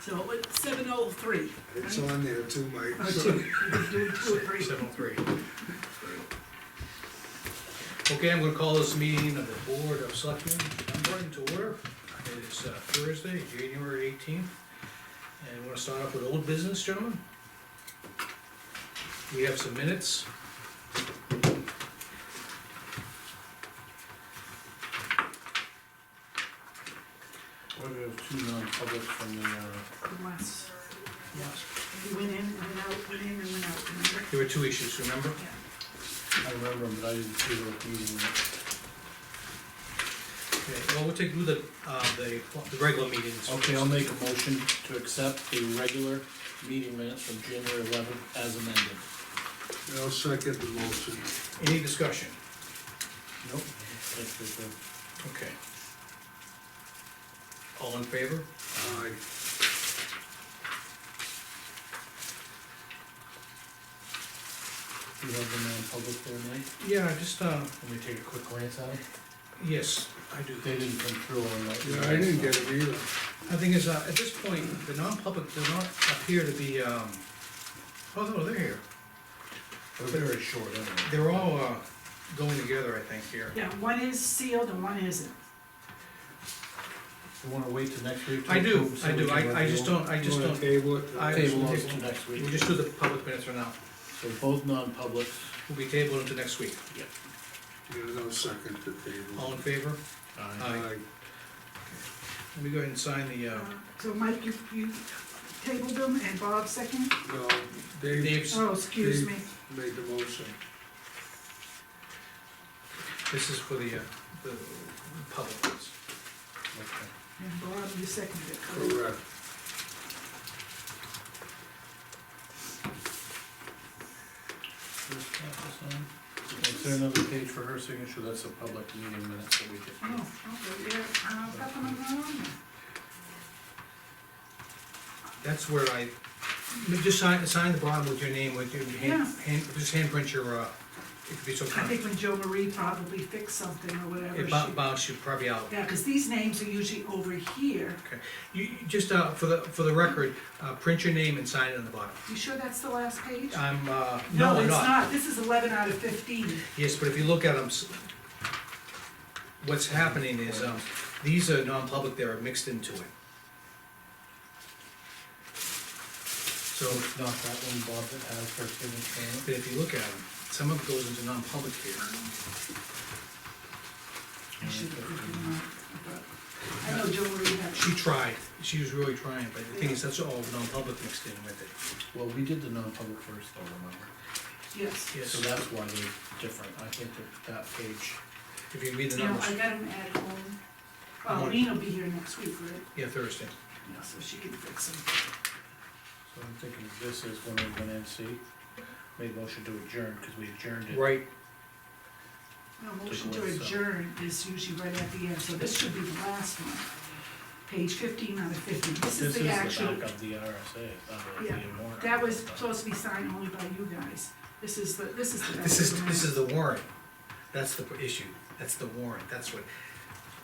So it's 7:03. It's on there too, Mike. Oh, two. Do 2 or 3. 7:03. Okay, I'm gonna call this meeting of the Board of Selectmen, Dunbarton, to order. It is Thursday, January 18th, and we're gonna start off with old business, gentlemen. We have some minutes. What are the two non-publics from the, Last, yeah. We went in and went out, went in and went out, remember? There were two issues, remember? Yeah. I remember them, but I didn't see those meeting minutes. Okay, well, we'll take through the regular meetings. Okay, I'll make a motion to accept the regular meeting minutes from January 11th as amended. I'll second the motion. Any discussion? Nope. That's good. Okay. All in favor? Aye. You have the non-public there, Mike? Yeah, just, Let me take a quick glance at it. yes, I do. They didn't come through on that. Yeah, I didn't get it either. The thing is, at this point, the non-public does not appear to be, oh, no, they're here. They're very short, anyway. They're all, going together, I think, here. Yeah, one is sealed and one isn't. You wanna wait till next week? to I do, approve so I we do, can I review just them? don't, I just You wanna don't, table it? I- Table those to next week. we'll just do the public minutes for now. So both non-publics. We'll be tabled until next week. Yeah, no second to table. All in favor? Aye. Let me go ahead and sign the, So Mike, you tabled them and Bob second? No, Dave Dave's, Oh, excuse me. made the motion. this is for the public ones. Okay. And Bob, you seconded it, correct? Correct. First half to sign. Is there another page for her signature? That's a public meeting minutes that we did. Oh, okay, yeah, how come I'm not on there? That's where just sign the bottom with your name, with your just handprint your, if you'd be so I kind. think when Joe Marie probably fixed something or whatever, It she, bounced you probably out. yeah, cause these names are usually over here. You just, for the record, print your name and sign it on the bottom. You sure that's the last page? I'm, no, No, I'm it's not. not, this is 11 out of 15. Yes, but if you look at them, what's happening is, these are non-public, they're mixed into it. So, So it's not that one, Bob, that has her signature on it? but if you look at them, some of it goes into non-public here. I should have written that, but I know Joe Marie had. She tried, she was really trying, but the thing is, that's all non-public mixed in with it. Well, we did the non-public first though, remember? Yes. Yes, So that's why they're different. I think that page, if you read the Yeah, numbers, I got him at home. I'm Oh, on- Lean will be here next week, right? yeah, Thursday. Yeah, so she can fix them. so I'm thinking this is when we went in, see? Made motion to adjourn, cause we adjourned it. Right, No, motion to away some. adjourn is usually right at the end, so this should be the last one. Page 15 out of 50. This is the actual, back of the RSA, it's not really Yeah, the warrant. that was supposed to be signed only by you guys. This is the back this of the is minute. the warrant, that's the issue, that's the warrant, that's what,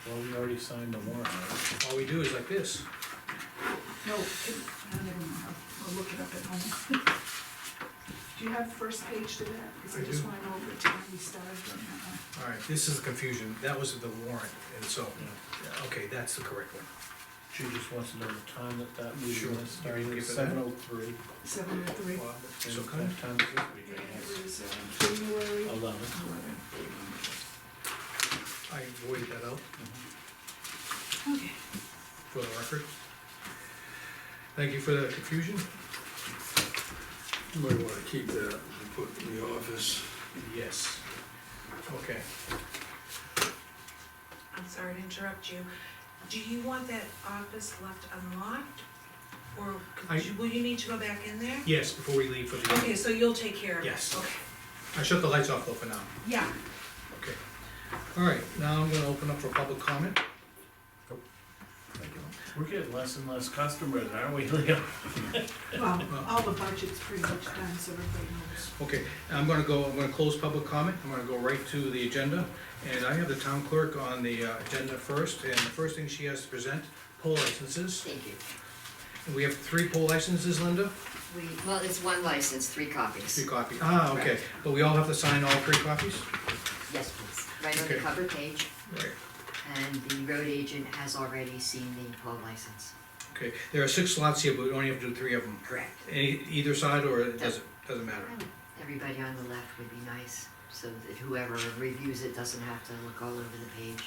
Well, we already signed the warrant, right? all we do is like this. No, I never know how, I'll look it up at home. Do you have the first page to that? Cause I I just do. wanna know what time we started on that one. All right, this is the confusion, that was the warrant, and so, Yeah. okay, that's the correct one. She just wants to know the time that Sure. meeting was started, You can it's give her that. 7:03. 7:03. So And kind what time is this week, Yeah, I it guess? was January 11. 11. I voided that out Okay. for the record. Thank you for the confusion. You might wanna keep that and put it in the office. Yes. Okay, I'm sorry to interrupt you. Do you want that office left unlocked? Or will you need to go back in there? yes, before we leave for the, Okay, so you'll take care of it? Yes. Okay. I shut the lights off though for now. Yeah, Okay. All right, now I'm gonna open up for public comment. We're getting less and less customers, aren't we, Leo? well, all the budget's pretty much done, so everybody knows. Okay, I'm gonna close public comment, I'm gonna go right to the agenda, and I have the town clerk on the agenda first, and the first thing she has to present, poll licenses. Thank you. And we have 3 poll licenses, Linda? Well, it's one license, 3 copies. 3 copies. Ah, okay, Correct. but we all have to sign all 3 copies? Yes, please. Right on the Okay. cover page, Right. and the road agent has already seen the poll license. Okay, there are 6 slots here, but we only have to do 3 of them. Correct. Either side, or it doesn't matter? Everybody on the left would be nice, so that whoever reviews it doesn't have to look all over the page.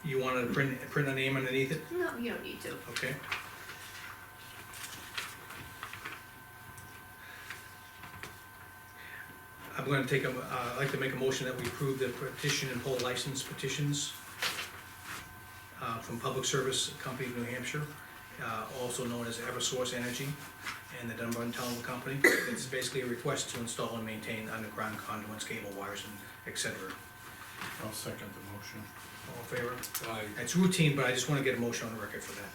You wanna print a name underneath it? No, you don't need to. Okay. I'm gonna I'd like to make a motion that we approve the petition and poll license petitions from Public Service Company of New Hampshire, also known as Eversource Energy, and the Dunbarton Telephone Company. It's basically a request to install and maintain underground conduits, cable wires, and et cetera. I'll second the motion. All in favor? Aye. It's routine, but I just wanna get a motion on the record for that.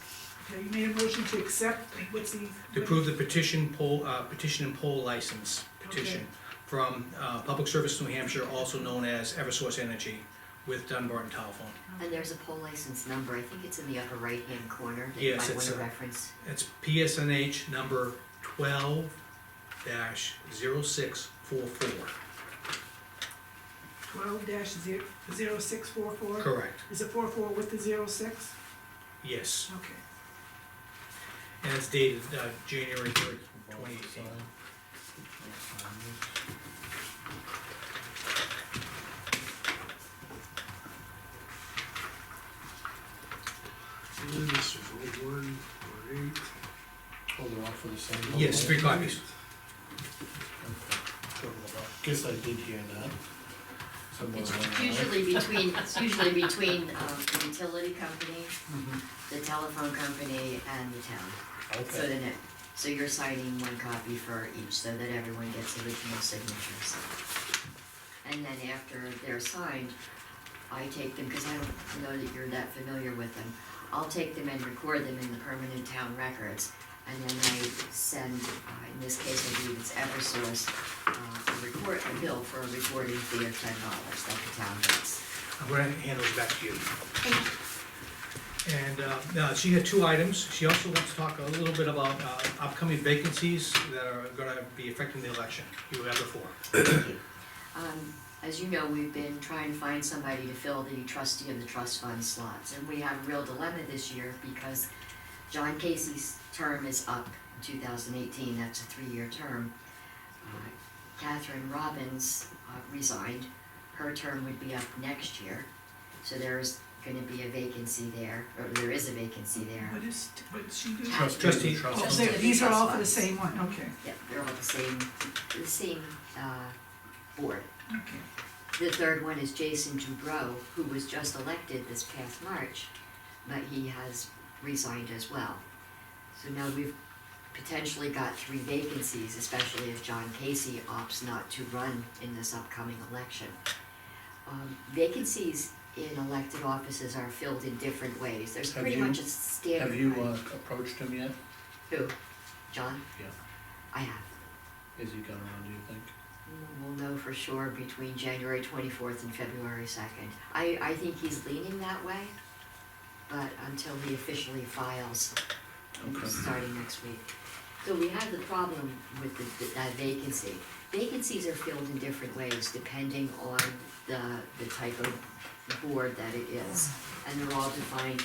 Okay, you made a motion to accept, what's the? To approve the petition and poll license petition Okay. from Public Service New Hampshire, also known as Eversource Energy, with Dunbarton Telephone. And there's a poll license number, I think it's in the upper right-hand corner, that you Yes, might it's wanna a- reference. It's PSNH number 12-0644. 12-0644? Correct, Is it 44 with the 06? yes, Okay. and it's dated January 3rd, Both 2018. sign. And this is 01, 08. Oh, they're all for the same. Yes, 3 copies. Guess I did hear that. Somewhere It's along the line. usually between the utility company, the telephone company, and the town. So Okay, then so you're signing 1 copy for each, so that everyone gets original signatures. And then after they're signed, I take them, because I don't know that you're that familiar with them, I'll take them and record them in the permanent town records. And then I send, in this case, I believe it's Eversource, a bill for a recording fee of $10 that the town gets. I'm gonna hand those back to you. And now, she had 2 items. She also wants to talk a little bit about upcoming vacancies that are gonna be affecting the election. You have the floor. Thank you. As you know, we've been trying to find somebody to fill the trustee of the trust fund slots, and we have a real dilemma this year because John Casey's term is up in 2018, that's a 3-year term. Catherine Robbins resigned, her term would be up next year, so there's gonna be a vacancy there, or there is a vacancy there. What is she doing? Trustee. Trust Oh, fund. these are all for the Trust same one, okay, Yeah, they're all the same board. okay. The third one is Jason Dubrow, who was just elected this past March, but he has resigned as well. So now we've potentially got 3 vacancies, especially if John Casey opts not to run in this upcoming election. Vacancies in elected offices are filled in different ways. There's Have pretty you- much a standard. Have you way. approached him yet? Who? John? Yeah. I have. Is he gonna run, do you think? We'll know for sure between January 24th and February 2nd. I think he's leaning that way, but until he officially files, Okay. starting next week. So we have the problem with that vacancy. Vacancies are filled in different ways depending on the type of board that it is. And they're all defined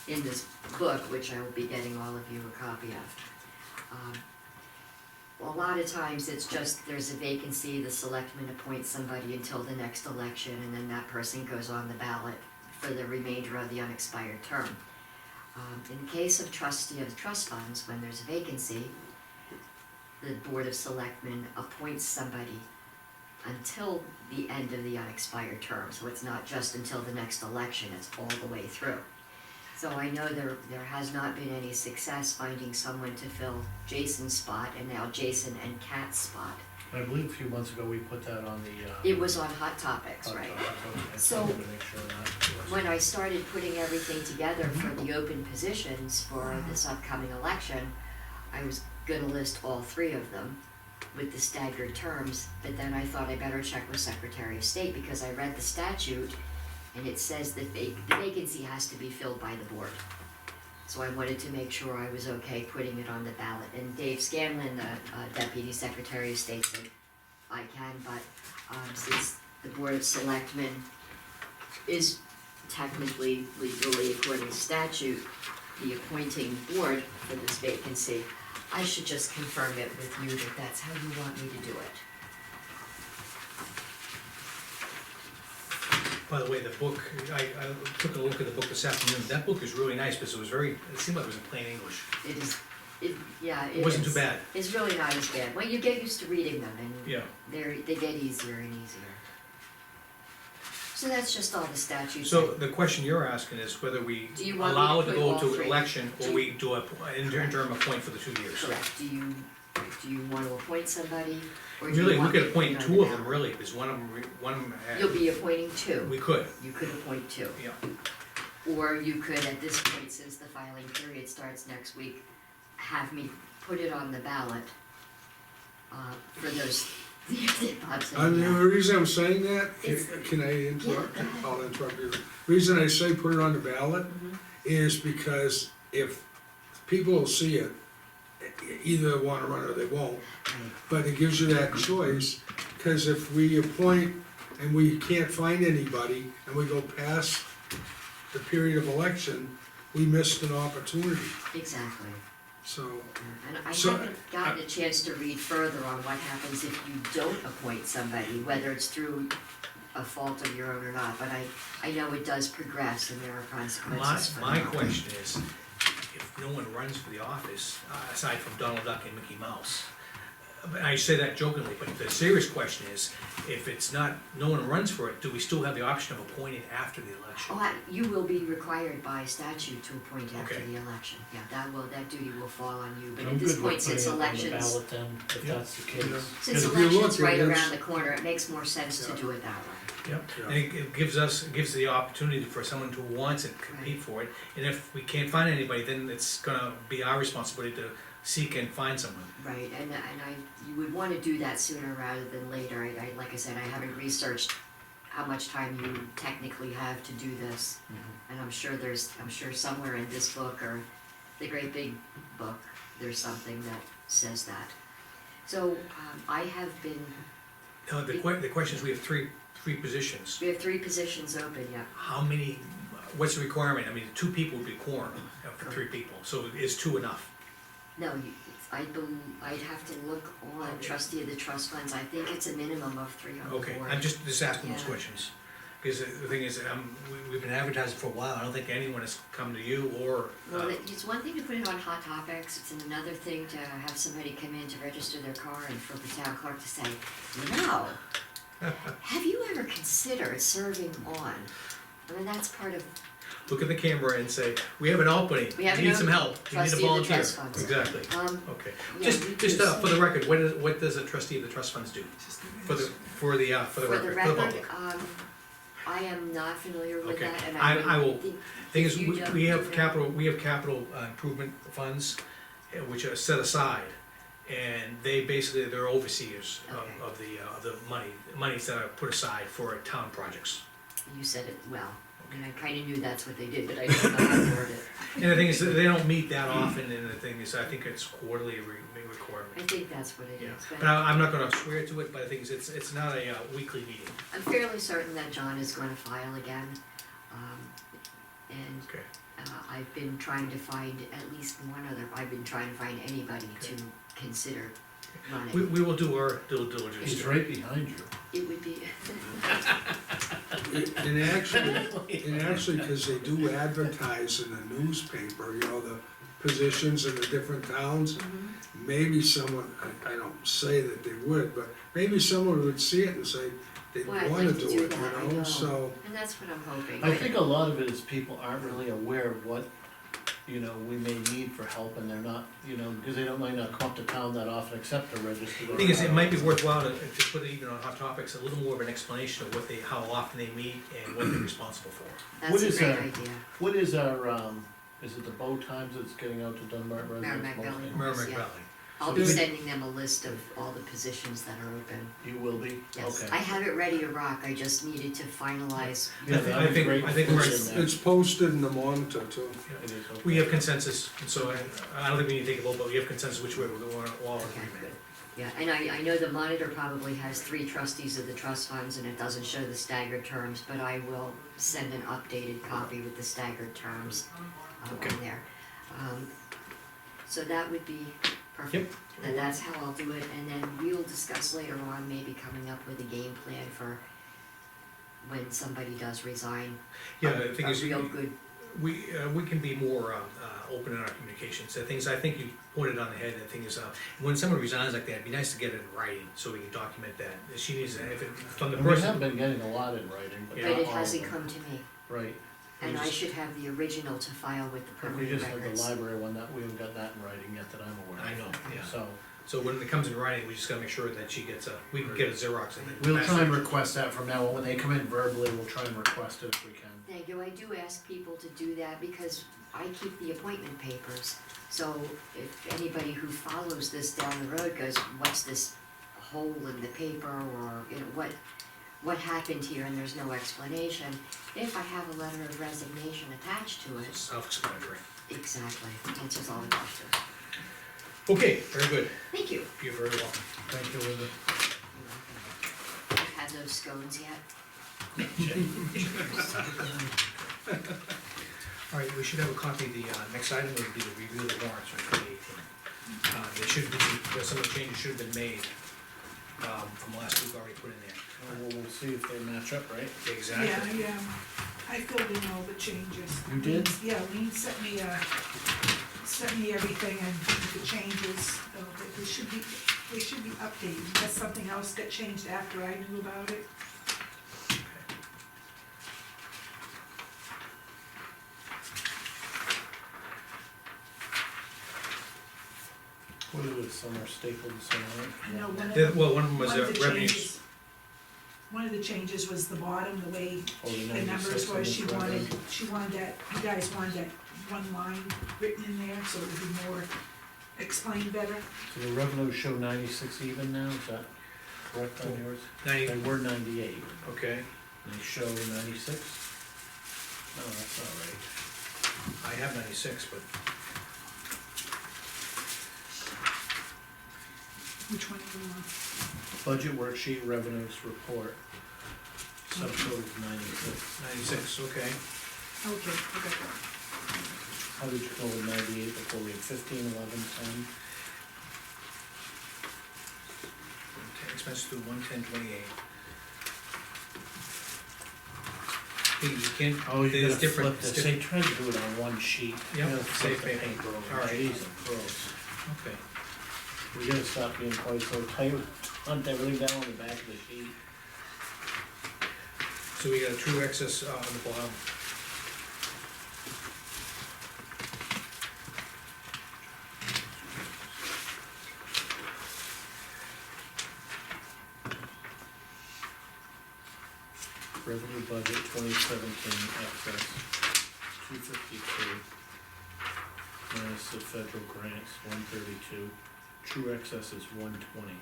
in this book, which I will be getting all of you a copy of. A lot of times it's just, there's a vacancy, the selectmen appoint somebody until the next election, and then that person goes on the ballot for the remainder of the unexpired term. In the case of trustee of the trust funds, when there's a vacancy, the Board of Selectmen appoints somebody until the end of the unexpired term, so it's not just until the next election, it's all the way through. So I know there has not been any success finding someone to fill Jason's spot, and now Jason and Kat's spot. I believe a few months ago we put that on the, It was on Hot Topics, right? I So- wanted to make sure of that. When I started putting everything together for the open positions for this upcoming election, I was gonna list all 3 of them with the staggered terms, but then I thought I better check with Secretary of State, because I read the statute, and it says that the vacancy has to be filled by the board. So I wanted to make sure I was okay putting it on the ballot. And Dave Scanlon, the Deputy Secretary of State, said I can, but since the Board of Selectmen is technically, legally, according to statute, the appointing board for this vacancy, I should just confirm it with you that that's how you want me to do it. By the way, the book, I took a look at the book this afternoon, that book is really nice, because it seemed like it was in plain English. It is, yeah, it It wasn't is. too bad. It's really not as bad. Well, you get used to reading them and Yeah. they get easier and easier. So that's just all the statutes. So the question you're asking is whether we Do you want me to allow it to put go all to three? election, or Do- we do an interim appoint for the 2 years. Correct. Do you want to appoint somebody? Or do you Really, we want could me to put appoint it on 2 the of them, ballot? really, because one of them, You'll be appointing two. we could, You could appoint two. yeah. Or you could, at this point, since the filing period starts next week, have me put it on the ballot for those, Bob's I mean, saying, the reason I'm saying that, It's- can I interrupt? Yeah, go ahead. I'll interrupt you. Reason I say put it on the ballot Mhm. is because if people will see it, either wanna run or they won't, Right. but it gives you that choice, cause if we appoint and we can't find anybody and we go past the period of election, we missed an opportunity, Exactly. so. And I So, haven't gotten a chance to read further on what happens if you don't appoint somebody, whether it's through a fault of your own or not, but I know it does progress and there are consequences for My that. question is, if no one runs for the office, aside from Donald Duck and Mickey Mouse, but I say that jokingly, but the serious question is, if it's not, no one runs for it, do we still have the option of appointing after the election? Oh, you will be required by statute to appoint after Okay. the election, yeah, that duty will fall on you, but I'm at this good point, with since putting it on the elections, ballot then, if Yeah. that's the case. Yeah. since If you election's look, right it's- around the corner, it makes more sense to Yeah. do it that way. Yep, Yeah. and it gives the opportunity for someone who wants it, to compete for it, and if we can't find anybody, then it's gonna be our responsibility to seek and find someone. Right, and you would wanna do that sooner rather than later, like I said, I haven't researched how much time you technically have to do this. Mhm. And I'm sure somewhere in this book or the great big book, there's something that says that. So, I have been, The question is, we have three positions. we have 3 positions open, yeah. How many, what's the requirement? I mean, 2 people would be quorum for 3 people, so is 2 enough? No, I'd have to look on Okay. trustee of the trust funds, I think it's a minimum of 3 on the board. Okay, I'm just asking those Yeah. questions. Because the thing is, we've been advertising for a while, I don't think anyone has come to you or, Well, it's one thing to put it on Hot Topics, it's another thing to have somebody come in to register their car and for the town clerk to say, no, have you ever considered serving on? I mean, that's part of, look at the camera and say, we have an opening, We have you an need some help, you need a trustee of the volunteer. trust funds. Exactly, okay. yeah, Just, we just do. for the record, what does a trustee of the trust funds do? Just For the record, for the public? I am not familiar with Okay. that, and I I will- would think. Thing is, if you don't we have do that- capital improvement funds, which are set aside. And they're overseers Okay. of the monies that are put aside for town projects. You said it well, and I kinda knew that's what they did, but I didn't know how to word it. And the thing is, they don't meet that often, and the thing is, I think it's quarterly I requirement. think that's what it Yeah, is, but I'm not gonna swear to it, but the thing is, it's not a weekly meeting. I'm fairly certain that John is gonna file again. And Okay. I've been trying to find at least one other, I've been trying to find anybody to consider running. We will do our due diligence. He's right behind you. It would be, And actually, cause they do advertise in the newspaper, you know, the positions in the different towns. Maybe someone, I don't say that they would, but maybe someone would see it and say they Well, I'd wanna like to do do it, that, I you know. know, so. and that's what I'm hoping. I think a lot of it is people aren't really aware of what, you know, we may need for help, and they're not, you know, because they might not come up to town that often except to register. The thing is, it might be worthwhile to put it even on Hot Topics, a little more of an explanation of how often they meet and what they're responsible for. That's What a is great that? idea. What is our, is it the bow times that's getting out to Dunbarton residents Merrimack mostly? Valley. Merrimack Yeah. Valley. I'll be sending them a list of all the positions that are open. You will be? Yes, Okay. I have it ready to rock, I just needed to finalize. Yeah, that'd be great I think to we're- put in there. It's posted in the monitor too. It is, okay. We have consensus, and so I don't think we need to take a vote, but we have consensus which way we're going, all in Okay, agreement. good. Yeah, and I know the monitor probably has 3 trustees of the trust funds and it doesn't show the staggered terms, but I will send an updated copy with the staggered terms Okay. on there. So that would be perfect. And that's how I'll do it, and then we'll discuss later on maybe coming up with a game plan for when somebody does resign. Yeah, the thing is, A real good, we can be more, open in our communications. The things, I think you pointed on the head, the thing is, when someone resigns like that, it'd be nice to get it in writing, so we can document that. She needs, if it, from the And we have person, been getting a lot in writing, but Yeah. but not it all of hasn't them. come to me, Right. and I just- should have the original to file with the We permanent just had the records. library one that, we haven't got that in writing yet that I'm aware of. I know, yeah. So, when it comes in writing, we just gotta make sure that she gets we can get a Xerox and then. we'll try and request that from now on, when they come in verbally, we'll try and request it if we can. Thank you, I do ask people to do that because I keep the appointment papers. So if anybody who follows this down the road goes, what's this hole in the paper, or, you know, what happened here, and there's no explanation, if I have a letter of resignation attached to it, Self-explanatory. exactly, answers all the questions. Okay, very good. Thank you. You're very welcome. Thank you, Linda. Have those scones yet? All right, we should have a copy of the, next item would be the review of the warrants for 2018. They should be, some of the changes should have been made, from last week already put in there. We'll see if they match up, right? Exactly. Yeah, I filled in all the changes. You did? Yeah, Lean sent me everything and the changes, they should be updated, unless something else got changed after I knew about it. What is it, some are stapled and some aren't? I know one of Yeah, them. well, one of them was One of the revenues. changes- One of the changes was the bottom, the way Oh, the the 96 numbers were, and she the wanted that, you guys wanted that one line written in there, so it would be more explained better. So the revenues show 96 even now, is that correct on yours? 90, They were 98, okay, and they show 96? No, that's not right. I have 96, but Which one do you want? Budget worksheet revenues report, subtotal is 96. 96, okay. Okay, I got that. How did you go with 98 before we had 15, 11, 10? Expenses through 11028. You can't, Oh, you there's gotta different, flip it's this, they tried to do it on one sheet. You Yep, gotta flip save the paper. paper over, All right. Jeez, and gross. okay. We gotta stop being quite so tight, hunt everything down on the back of the sheet. So we got a true excess on the bottom. Revenue budget 2017 excess 252. Minus the federal grants 132. True excess is 120.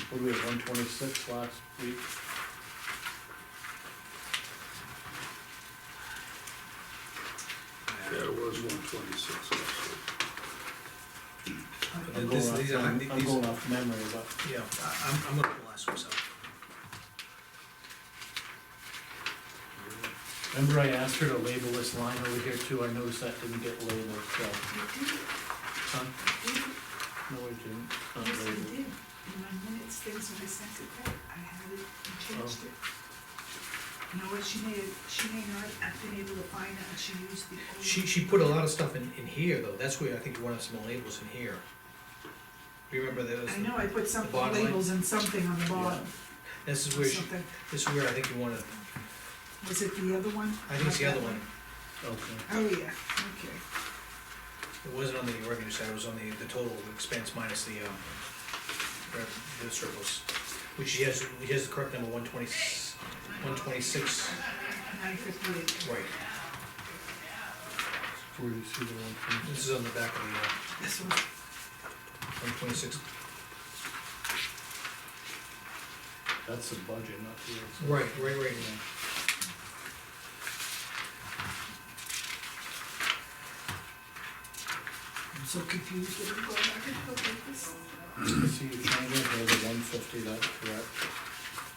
What do we have, 126 last week? Yeah, it was 126 also. I'm This- going off, these are- I'm these- going off memory, but Yeah, I'm gonna pull last ones out. remember I asked her to label this line over here too, I noticed that didn't get labeled, so. You did, Huh? you did, No, I didn't, it's not yes, you labeled. did. In my minutes, things when I sent it back, I had it and changed it. You know what, she may not have been able to find it, and she used the old. She put a lot of stuff in here, though, that's where I think you wanted some labels in here. Remember those? I know, I put some The bottom line? labels and something on the bottom, This is or where, something. this is where I think you wanted, Was it the other one? I think it's the Not other that one. Okay. Oh, yeah, okay. It wasn't on the revenue side, it was on the total expense minus the surplus. Which he has the correct number, 126, 958. right. Where do you see the 126? This is on the back of the, This one. 126. That's the budget, not the. Right. I'm so confused with it, going back and forth like this. See, you changed it, there's a 150, that's correct.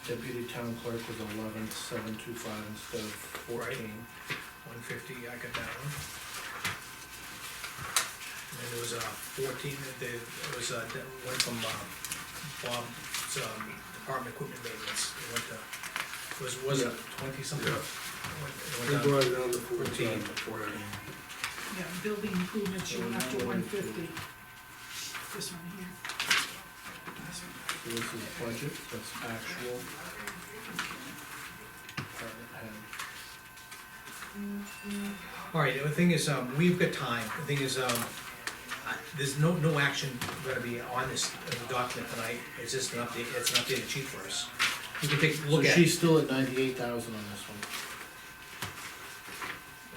Deputy town clerk was 11,725 instead of 14. 150, I got that one. And then there was a 14, there was a, that went from, Bob's, department equipment maintenance, it went to, was it 20 something? Yeah. It They went down. brought it down to 14. 14. Yeah, building improvements, you went up to 150. This one here. So this is budget, that's actual. Department head. All right, the thing is, we've got time, the thing is, there's no action gonna be on this document tonight, it's just an update, it's an updated sheet for us. We can take a So look at she's still at 98,000 on this one.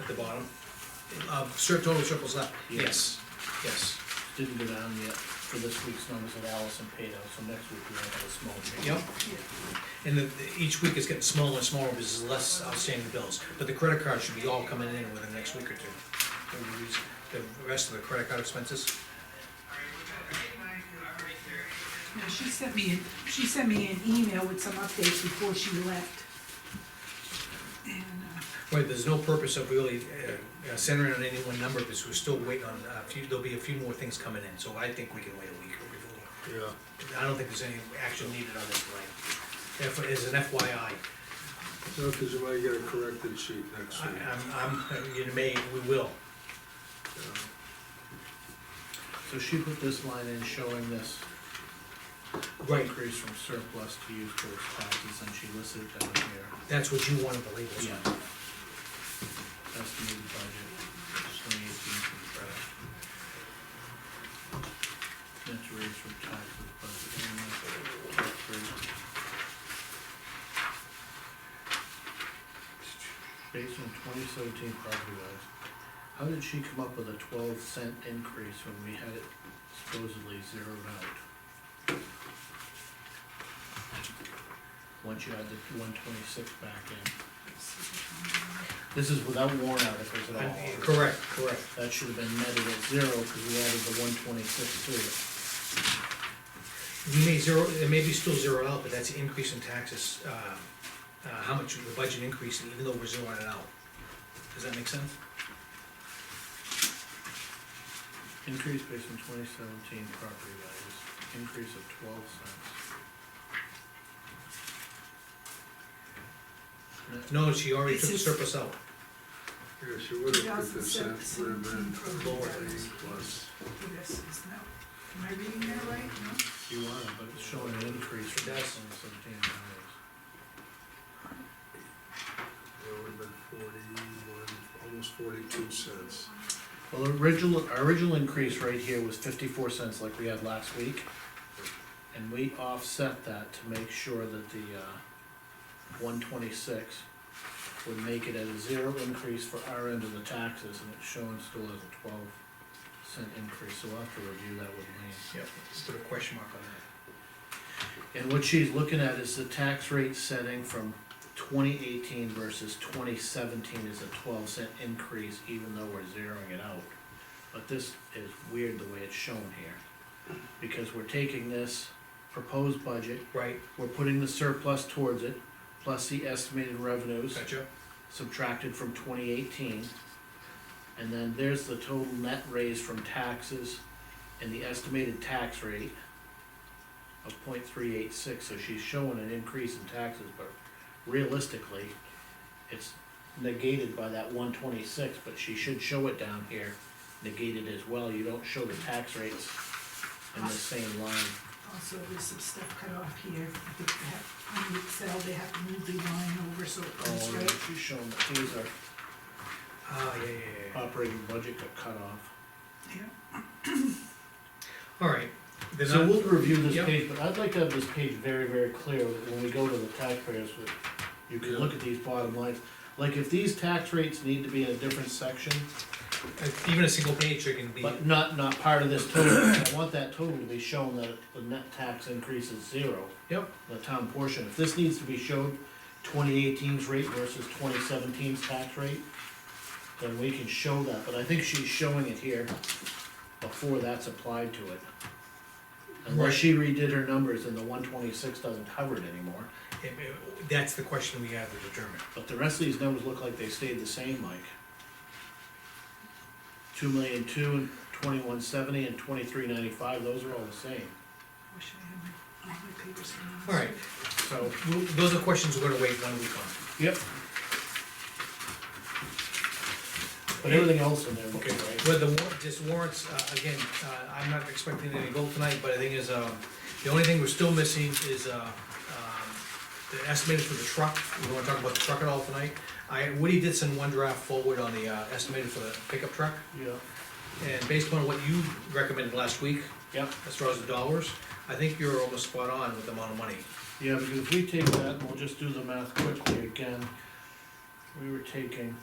at the bottom. Total surplus left, Yeah. yes. Didn't go down yet for this week's numbers that Allison paid out, so next week we might have a small change. Yep, and each week is getting smaller and smaller because there's less outstanding bills, but the credit card should be all coming in within the next week or two. We'll use the rest of the credit card expenses. Now, she sent me an email with some updates before she left. And, Right, there's no purpose of really centering on any one number, because we're still waiting on there'll be a few more things coming in, so I think we can wait a week or before. Yeah, I don't think there's any action needed on this tonight. As an FYI, no, cause you might get a corrected sheet next week. you may, we will. Yeah. So she put this line in showing this Right, increase from surplus to use towards taxes, and she listed it down here. that's what you wanted the labels Yeah. on. Estimated budget, 2018 for the credit. Net raise from taxes, budget, tax rate. Based on 2017 property values, how did she come up with a 12-cent increase when we had it supposedly zeroed out? Once you add the 126 back in. This is without warrant articles at all. Correct. That should have been netted at 0, cause we added the 126 to it. It may be still zeroed out, but that's the increase in taxes, how much the budget increase, even though we're zeroing it out. Does that make sense? Increase based on 2017 property values, increase of 12 cents. No, she already took the This is- surplus out. Yeah, she would have put the cent, would have 2017 been property lower values. plus. this is now, am I reading that right? No? You are, but it's showing an increase from It does. 2017 values. It would have been 41, almost 42 cents. Well, our original increase right here was 54 cents like we had last week. And we offset that to make sure that the, 126 would make it at a 0 increase for our end of the taxes, and it's showing still as a 12-cent increase, so we'll have to review that with Lean. Yep, let's put a question mark on that. And what she's looking at is the tax rate setting from 2018 versus 2017 is a 12-cent increase, even though we're zeroing it out. But this is weird the way it's shown here, because we're taking this proposed budget, Right, we're putting the surplus towards it, plus the estimated revenues gotcha. subtracted from 2018. And then there's the total net raise from taxes and the estimated tax rate of 0.386, so she's showing an increase in taxes, but realistically, it's negated by that 126, but she should show it down here, negated as well. You don't show the tax rates in the same line. Also, there's some stuff cut off here, I think they have, on the Excel, they have to move the line over so it comes Oh, right. she's showing that these are Yeah. operating budget got cut off. Yeah. All right. Then So we'll review this Yep. page, but I'd like to have this page very, very clear when we go to the taxpayers, that you can look at these bottom lines. Like, if these tax rates need to be in a different section, Even a single page, it can be, But not part of this total, I want that total to be shown that the net tax increase is zero. Yep. The town portion, if this needs to be showed 2018's rate versus 2017's tax rate, then we can show that, but I think she's showing it here before that's applied to it. Unless Right. she redid her numbers and the 126 doesn't cover it anymore, that's the question we have to determine. but the rest of these numbers look like they stayed the same, Mike. 2,200,000 and 2170 and 2395, those are all the same. Wish I had all my papers in All right, So, those are questions we're gonna wait 1 week on. yep. But everything else in there looks Okay, right. well, this warrants, again, I'm not expecting any vote tonight, but the thing is, the only thing we're still missing is, the estimated for the truck. We don't wanna talk about the truck at all tonight. Woody did send one draft forward on the, estimated for the pickup truck, Yeah. and based on what you recommended last week, Yep. as far as the dollars, I think you're almost spot on with the amount of money. Yeah, because if we take that, and we'll just do the math quickly again, we were taking,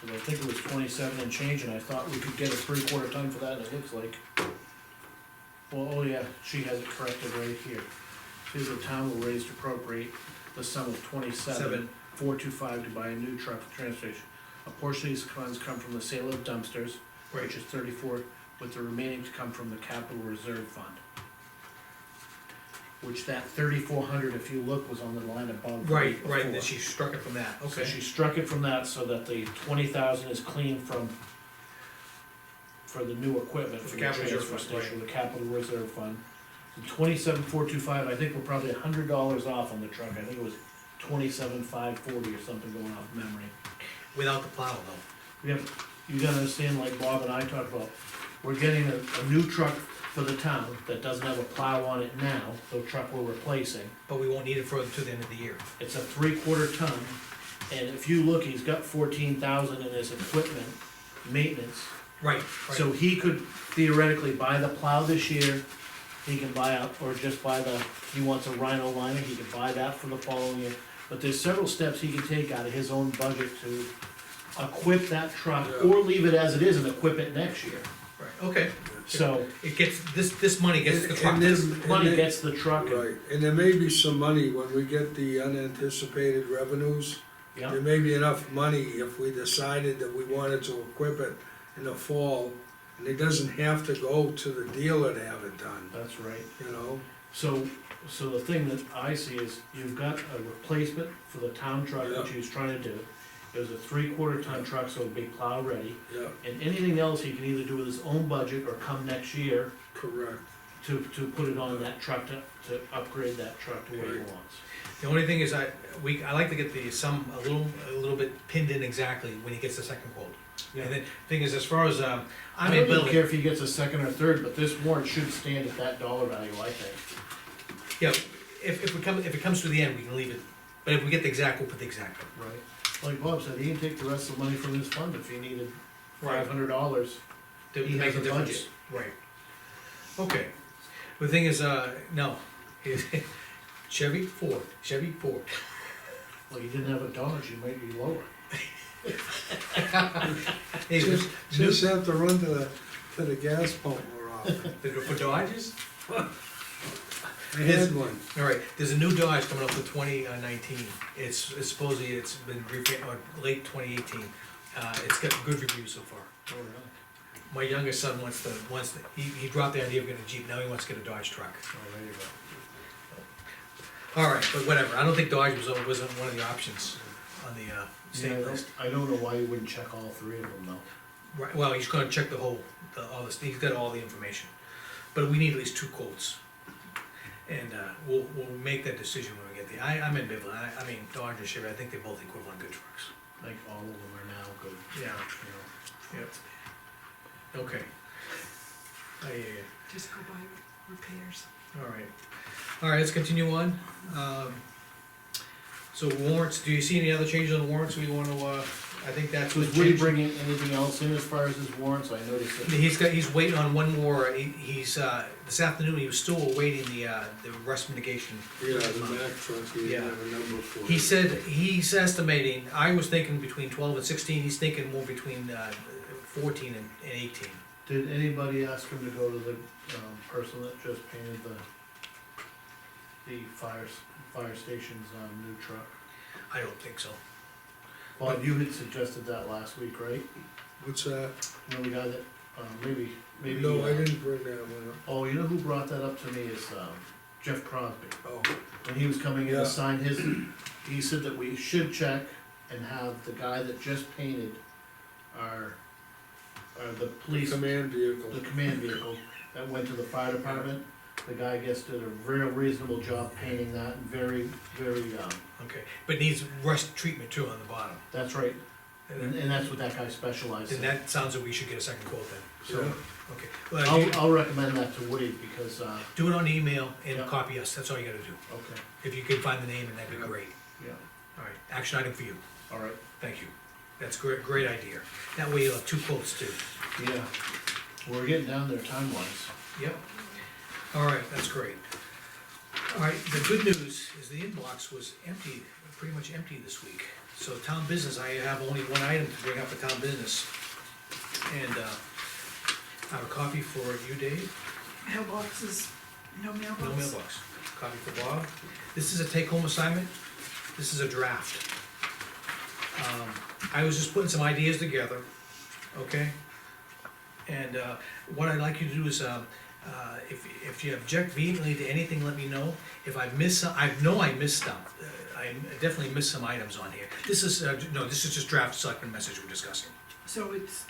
cause I think it was 27 and change, and I thought we could get a 3/4 ton for that, and it looks like. Well, oh yeah, she has it corrected right here. See, the town will raise to appropriate the sum of 27,425 to buy a new truck for the transfer station. A portion of these funds come from the sale of dumpsters, which is 34, with the remaining to come from the capital reserve fund. Which that 3,400, if you look, was on the line above. Right, and before. then she struck it from that, So okay. she struck it from that so that the 20,000 is clean from, for the new equipment for the Capital reserve transfer fund, station, the capital reserve fund. The 27,425, I think we're probably $100 off on the truck, I think it was 27,540 or something going off memory. Without the plow though. We have, you gotta understand, like Bob and I talked about, we're getting a new truck for the town that doesn't have a plow on it now, the truck we're replacing. But we won't need it further to the end of the year. It's a 3/4 ton, and if you look, he's got 14,000 in his equipment, maintenance. Right, So he could theoretically buy the plow this year, he can buy out, or just buy he wants a Rhino liner, he could buy that for the following year. But there's several steps he can take out of his own budget to equip that truck, Yeah. or leave it as it is and equip it next year. right, okay. So, It gets, this money gets the truck. And then- money and gets the truck, and, Right, and there may be some money when we get the unanticipated revenues. yeah, There may be enough money if we decided that we wanted to equip it in the fall. And it doesn't have to go to the dealer to have it done, that's right. you know? So the thing that I see is, you've got a replacement for the town truck, Yeah. which he was trying to do. It was a 3/4 ton truck, so it'd be plow ready. Yeah, And anything else he can either do with his own budget or come next year correct. to put it on that truck, to upgrade that truck to what he Right. wants. The only thing is, I like to get the sum a little bit pinned in exactly when he gets the second quote. Yeah. And the thing is, as far as, I I'm don't in even building, care if he gets a second or third, but this warrant should stand at that dollar value, I think. yeah, if it comes to the end, we can leave it. But if we get the exact, we'll put the exact. Right. Like Bob said, he can take the rest of the money from his fund if he needed Right. $500. To He make has a a difference. budget. Right. Okay. The thing is, no, Chevy, Ford. Well, you didn't have a Dodge, you might be lower. Hey, Just have to run to the gas pump more often. for Dodges? I had one. All right, there's a new Dodge coming up for 2019. It's supposedly, it's been late 2018. It's got good reviews so far. Oh, really? My youngest son he dropped the idea of getting a Jeep, now he wants to get a Dodge truck. Oh, there you go. All right, but whatever, I don't think Dodge wasn't one of the options on the state Yeah, list. I don't know why you wouldn't check all three of them though. Right, well, he's gonna check he's got all the information. But we need at least 2 quotes. And we'll make that decision when we get the, I'm ambivalent, I mean, Dodge and Chevy, I think they're both equivalent good trucks. I think all of them are now good, Yeah, you know. yeah. Okay. Just go buy repairs. All right, let's continue on. So warrants, do you see any other changes on the warrants we wanna, I think that's Was what Woody changed. bringing anything else in as far as his warrants? I noticed that. He's waiting on one more, he's, this afternoon, he was still awaiting the rust mitigation. Yeah, the Mack truck, he didn't have a number for it. He said, he's estimating, I was thinking between 12 and 16, he's thinking more between 14 and 18. Did anybody ask him to go to the, person that just painted the fire station's, new truck? I don't think so. Bob, you had suggested that last week, right? What's that? You know, the guy that, maybe. No, I didn't bring that one up. Oh, you know who brought that up to me is, Jeff Crosby. Oh, When he was coming in Yeah. to sign his, he said that we should check and have the guy that just painted our, the police, command vehicle. the command vehicle that went to the fire department. The guy, I guess, did a real reasonable job painting that, and very, Okay, but needs rust treatment too on the bottom. that's right, and that's what that guy specialized Then in. that sounds like we should get a second quote then. Yeah. So, okay. Well, you I'll recommend that to Woody, because, do it on email and Yeah. copy us, that's all you gotta do. okay, If you can find the name, and that'd be Yeah. great. yeah, All right, action item for you, all right, thank you. That's great, great idea. That way you'll have two quotes too. yeah. We're getting down there time-wise. Yep. All right, that's great. All right, the good news is the inbox was empty, pretty much empty this week. So town business, I have only one item to bring up for town business. And, I have a copy for you, Dave. Mailboxes, no mailbox? No mailbox. Copy for Bob. This is a take-home assignment. This is a draft. I was just putting some ideas together, okay? And, what I'd like you to do is, if you object vehemently to anything, let me know. If I miss some, I know I missed stuff. I definitely missed some items on here. This is, no, this is just draft selectmen message we're discussing. So it's,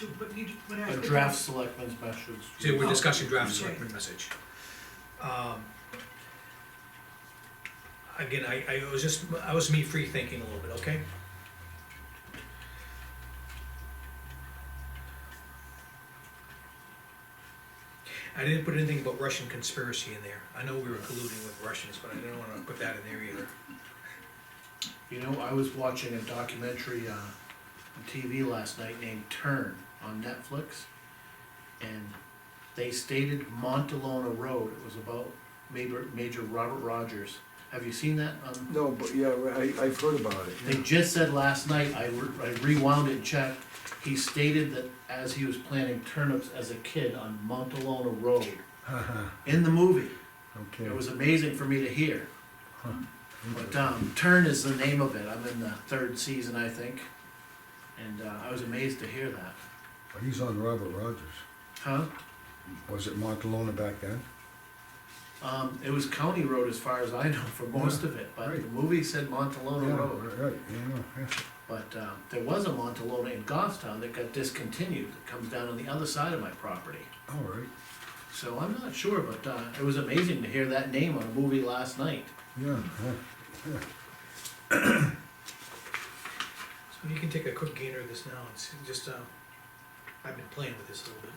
what I. A draft selectmen's message. See, we're Oh, discussing draft okay. selectmen message. Again, I was me free thinking a little bit, okay? I didn't put anything about Russian conspiracy in there. I know we were colluding with Russians, but I didn't wanna put that in there either. You know, I was watching a documentary, on TV last night named Turn on Netflix, and they stated Montalona Road, it was about Major Robert Rogers. Have you seen that? No, but yeah, I've heard about it. They just said last night, I rewound it and checked, he stated that as he was planting turnips as a kid on Montalona Road, in the movie. Okay. It was amazing for me to hear. But, Turn is the name of it, I'm in the third season, I think, and, I was amazed to hear that. He's on Robert Rogers. Huh? Was it Montalona back then? It was County Road as far as I know for most of it, but the right. movie said Montalona Yeah, Road. right, yeah. But, there was a Montalona in Goffstown that got discontinued, that comes down on the other side of my property. All right, So I'm not sure, but, it was amazing to hear that name on a movie last night. yeah. So you can take a quick gander of this now, it's just, I've been playing with this a little bit.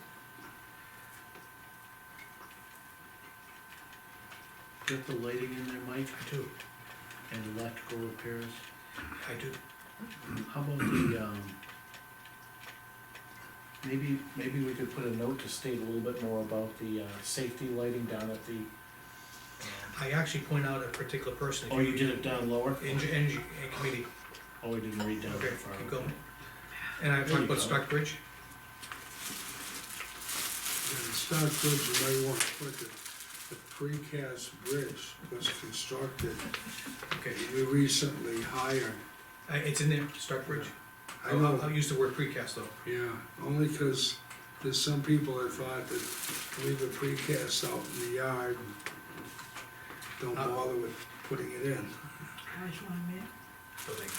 Got the lighting in there, Mike, I do, and electrical repairs. I do. How about the, maybe we could put a note to state a little bit more about the, safety lighting down at the, I actually point out a particular person. oh, you did it down lower? Energy committee, Oh, we didn't read down okay, that far. keep going. And I There talked you about go. Stockbridge, In Stockbridge, you might want to put the precast bridge was constructed, okay, we recently hired. it's in there, Stockbridge. I know, I'll use the word precast though. yeah, only because there's some people that thought that leave the precast out in the yard and don't bother with putting it in. Guys, you want a minute? Building.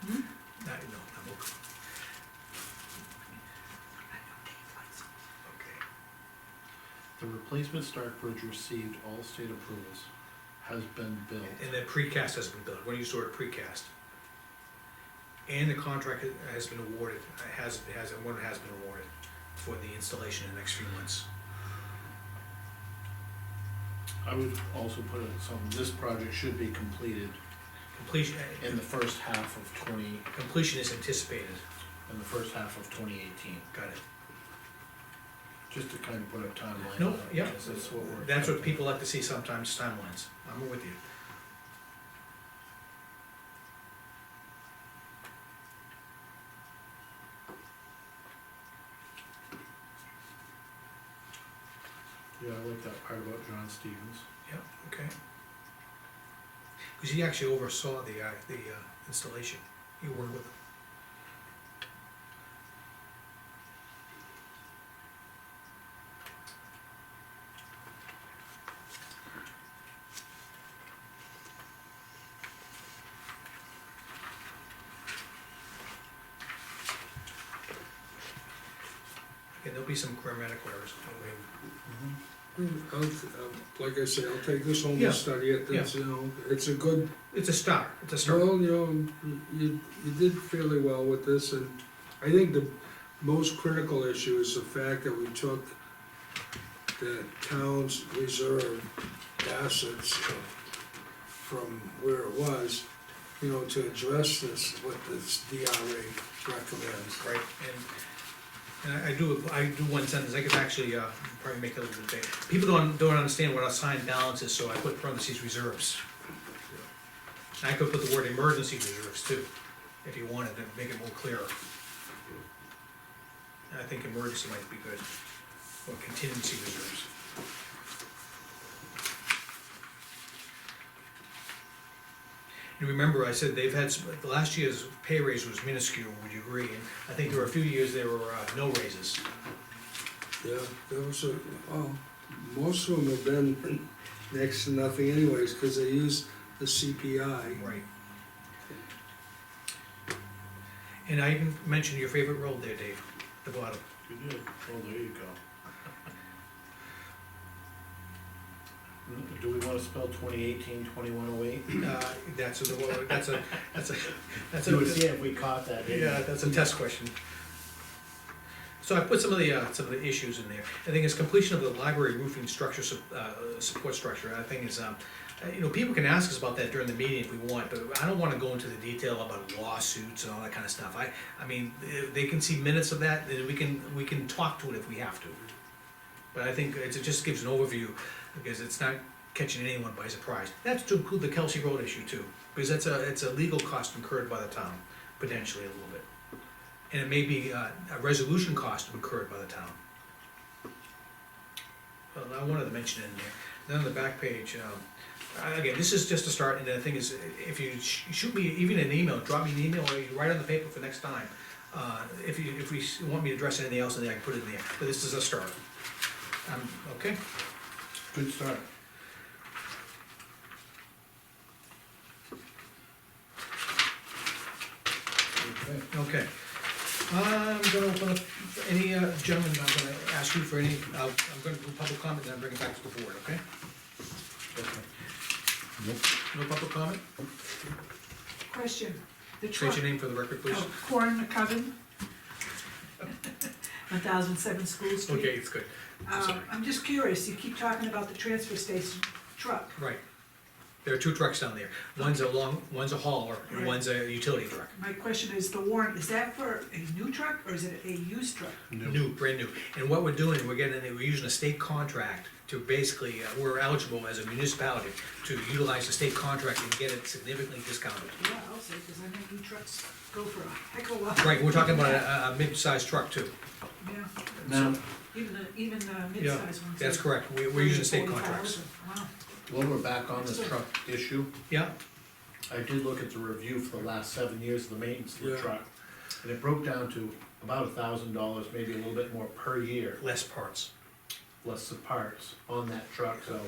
Hmm? No, I'm okay. Okay. The replacement Starkbridge received all state approvals, has been built. And the precast has been built, we're gonna use the word precast. And the contract has been awarded, one has been awarded for the installation in the next few months. I would also put it, this project should be completed Completion, in the first half of completion is anticipated. in the first half of 2018, got it. just to kind of put a timeline No, on it. yeah. because that's what we're. That's what people like to see sometimes, timelines. I'm with you. Yeah, I like that part about John Stevens. Yeah, okay. Cause he actually oversaw the installation. He worked with them. Okay, there'll be some grammatical errors. Like I say, I'll take this home Yeah. and study it, it's, you know, it's a good, It's a start, it's a start. well, you know, you did fairly well with this, and I think the most critical issue is the fact that we took the town's reserve assets from where it was, you know, to address this, what this DRA recommends. Right, and I do one sentence, I could actually, probably make it a little bit big. People don't understand what assigned balance is, so I put parentheses reserves. And I could put the word emergency reserves too, if you wanted to make it more clear. I think emergency might be good, or contingency reserves. You remember, I said they've had, the last year's pay raise was minuscule, would you agree? And I think there were a few years there were, no raises. Yeah, there was well, most of them have been next to nothing anyways, cause they use the CPI. Right. And I even mentioned your favorite road there, Dave, the bottom. You did, oh, there you go. Do we wanna spell 2018-2108? That's You would a, see if we caught that, didn't you? yeah, that's a test question. So I put some of the issues in there. I think it's completion of the library roofing structure, support structure. I think is, you know, people can ask us about that during the meeting if we want, but I don't wanna go into the detail about lawsuits and all that kind of stuff. I mean, they can see minutes of that, and we can talk to it if we have to. But I think it just gives an overview, because it's not catching anyone by surprise. That's to include the Kelsey Road issue too, because it's a legal cost incurred by the town, potentially a little bit. And it may be a resolution cost incurred by the town. Well, I wanted to mention it in there. Then on the back page, again, this is just a start, and the thing is, if you shoot me even an email, drop me an email, or you write on the paper for next time. If we want me to address anything else in there, I can put it in there, but this is a start. Okay? Good start. Okay. Okay. I'm gonna open up, any, gentlemen, I'm gonna ask you for any, I'm gonna do public comment, then I'll bring it back to the board, okay? Nope. No public comment? Question, the State truck, your name for the record, please. Corin McCubbin, 1007 School Street. Okay, it's good. I'm sorry. I'm just curious, you keep talking about the transfer station truck. Right. There are two trucks down there. One's a hauler, and Right. one's a utility truck. My question is, the warrant, is that for a new truck, or is it a used truck? New, brand new. And what we're doing, we're using a state contract to basically, we're eligible as a municipality to utilize the state contract and get it significantly discounted. Yeah, I'll say, because I know new trucks go for a heck of a lot. Right, we're talking about a mid-sized truck too. Yeah, Now, even the mid-size ones. That's are correct. We're using state 40,000. contracts. Wow. while we're back on the truck issue, Yeah, I did look at the review for the last 7 years of the maintenance of the Yeah. truck. And it broke down to about $1,000, maybe a little bit more per year, less parts. less the parts on that truck, so.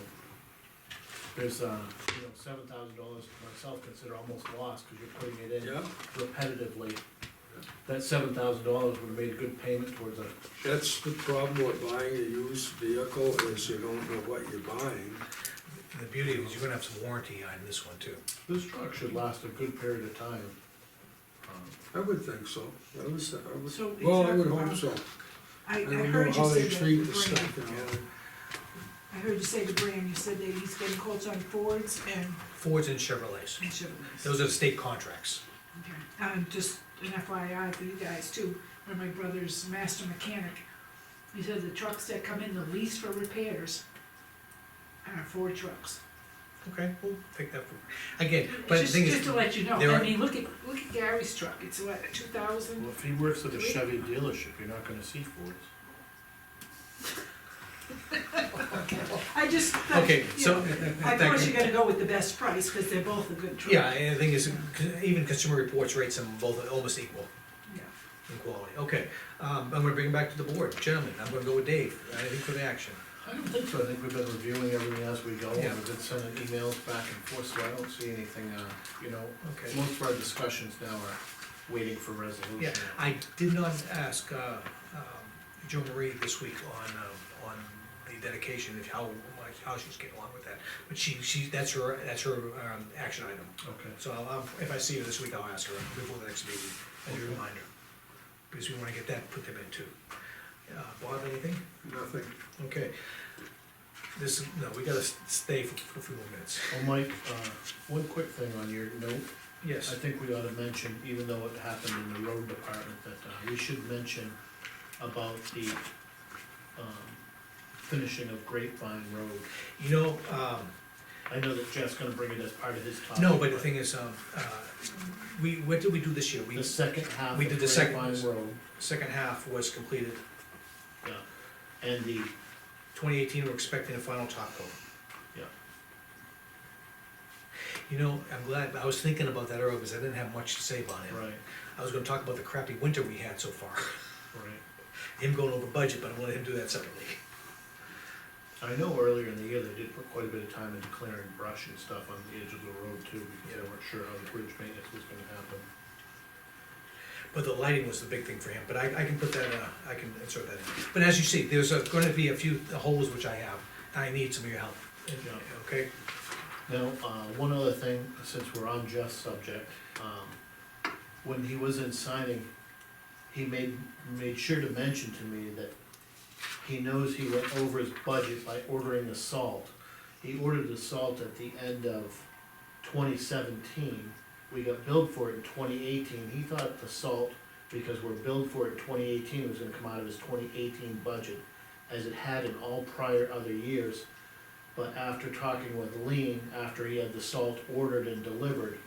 There's, $7,000 myself consider almost lost, cause you're putting it in Yeah, repetitively. That $7,000 would've made a good payment towards a, that's the problem with buying a used vehicle, is you don't know what you're buying. The beauty is you're gonna have some warranty on this one too. this truck should last a good period of time. I would think so, I would, So well, I would exactly. hope so. I I don't know heard you how say they the treat the brand. stuff, you know. I heard you say the brand, you said that he's getting quotes on Fords and Fords and Chevrolets. Chevrolets. Those are the state contracts. Okay. Just an FYI for you guys too, one of my brother's master mechanic, he said the trucks that come in the least for repairs are Ford trucks. Okay, we'll take that for, again, but the Just, thing just is, to let you know, there I are- mean, look at Gary's truck, it's what, 2000? Well, if he works at a Chevy dealership, you're not gonna see Fords. I just, okay, you so. know, of course you're gonna go with the best price, cause they're both a good truck. Yeah, and the thing is, even Consumer Reports rates them both almost equal Yeah. in quality. Okay, I'm gonna bring it back to the board. Gentlemen, I'm gonna go with Dave. Anything for the action? I don't think so, I think we've been reviewing everything as we go, Yeah. and we've been sending emails back and forth, so I don't see anything, you know, Okay. most of our discussions now are waiting for resolution. Yeah, I did not ask, Jo Marie this week on the dedication, if how she's getting along with that. But that's her action item. Okay. So if I see her this week, I'll ask her before the next meeting, as a reminder. Because we wanna get that, put them in too. Bob, anything? Nothing. Okay. We gotta stay for a few more minutes. Well, Mike, one quick thing on your note, I Yes, think we ought to mention, even though it happened in the road department, that, we should mention about the, finishing of Grapevine Road. you know, I know that Jeff's gonna bring it as part of his topic. no, but the thing is, what did we do this year? The second half we of did the second- Grapevine Road, Second half was completed. yeah, and the, 2018, we're expecting a final top coat. yeah, You know, I'm glad, I was thinking about that earlier, because I didn't have much to say about him. right, I was gonna talk about the crappy winter we had so far. right. Him going over budget, but I wanted him to do that separately. I know earlier in the year, they did put quite a bit of time into clearing brush and stuff on the edge of the road too, because they weren't sure how the bridge maintenance was gonna happen. But the lighting was the big thing for him, but I can put that, I can insert that in. But as you see, there's gonna be a few holes which I have, and I need some of your help, Yeah. okay? Now, one other thing, since we're on Jeff's subject, when he was in signing, he made sure to mention to me that he knows he went over his budget by ordering the salt. He ordered the salt at the end of 2017, we got billed for it in 2018, he thought the salt, because we're billed for it in 2018, was gonna come out of his 2018 budget, as it had in all prior other years. But after talking with Lean, after he had the salt ordered and delivered,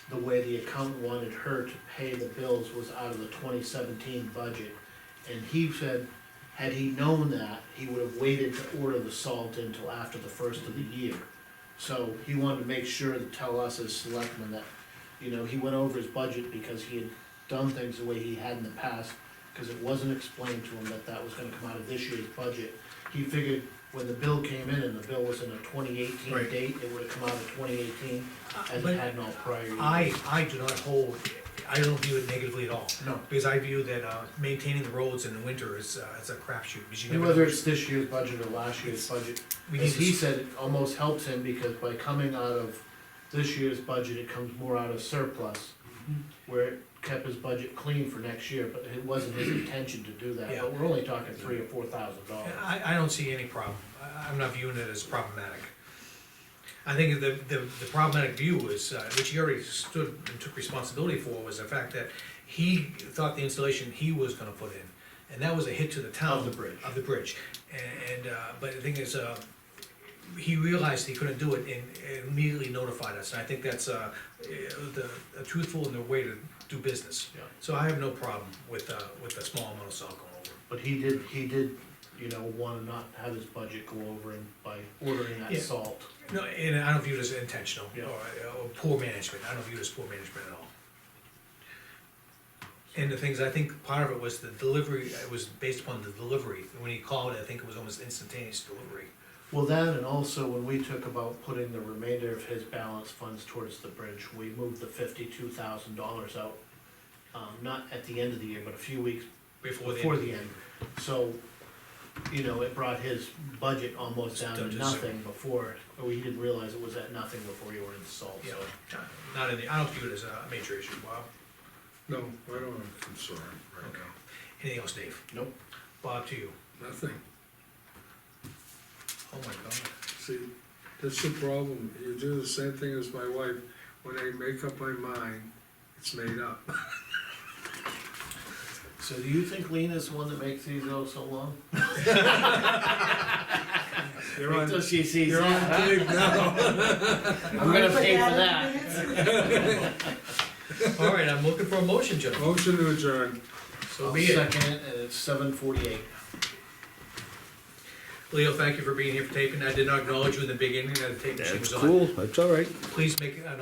the way the accountant wanted her to pay the bills was out of the 2017 budget. And he said, had he known that, he would have waited to order the salt until after the first of the year. So he wanted to make sure to tell us as selectmen that, you know, he went over his budget because he had done things the way he had in the past, because it wasn't explained to him that that was gonna come out of this year's budget. He figured when the bill came in and the bill was in a 2018 Right. date, it would have come out of 2018 as But it had in all prior years. I do not hold, I don't view it negatively at all. No. Because I view that, maintaining the roads in the winter is a crapshoot, because you never know. Whether it's this year's budget or last year's budget, We need as he to, said, it almost helps him because by coming out of this year's budget, it comes more out of surplus. Where it kept his budget clean for next year, but it wasn't his intention to do that, Yeah. but we're only talking $3,000 or $4,000. I don't see any problem, I'm not viewing it as problematic. I think the problematic view is, which he already stood and took responsibility for, was the fact that he thought the installation he was gonna put in, and that was a hit to the town. Of the bridge. Of the bridge, and, but the thing is, he realized he couldn't do it and immediately notified us, and I think that's, a truthful in their way to do business. Yeah. So I have no problem with a small amount of salt going over. But he did, you know, wanna not have his budget go over and by ordering that Yeah. salt. No, and I don't view it as intentional, Yeah. or poor management, I don't view it as poor management at all. And the things, I think part of it was the delivery, it was based upon the delivery, when he called it, I think it was almost instantaneous delivery. Well, that and also when we took about putting the remainder of his balance funds towards the bridge, we moved the $52,000 out. Not at the end of the year, but a few weeks Before the end. So, you know, it brought his budget almost down to Down to nothing before, or he didn't realize it was at nothing before he ordered the salt, Yeah, so. not in the, I don't view it as a major issue, Bob. No, I don't have concern right Okay. now. Anything else, Dave? Nope. Bob, to you. Nothing. Oh my God. See, that's the problem. You do the same thing as my wife. When I make up my mind, it's made up. So do you think Lena's the one that makes these go so long? You're Wait on, till she sees you're on that. tape now. I'm gonna Put pay for in that. the minutes. All right, I'm looking for a motion, Joe. Motion to adjourn. So I'll be it. second it, and it's 7:48. Leo, thank you for being here for taping. I did not acknowledge you in the beginning, that the tape machine was on. That's all right. Please make an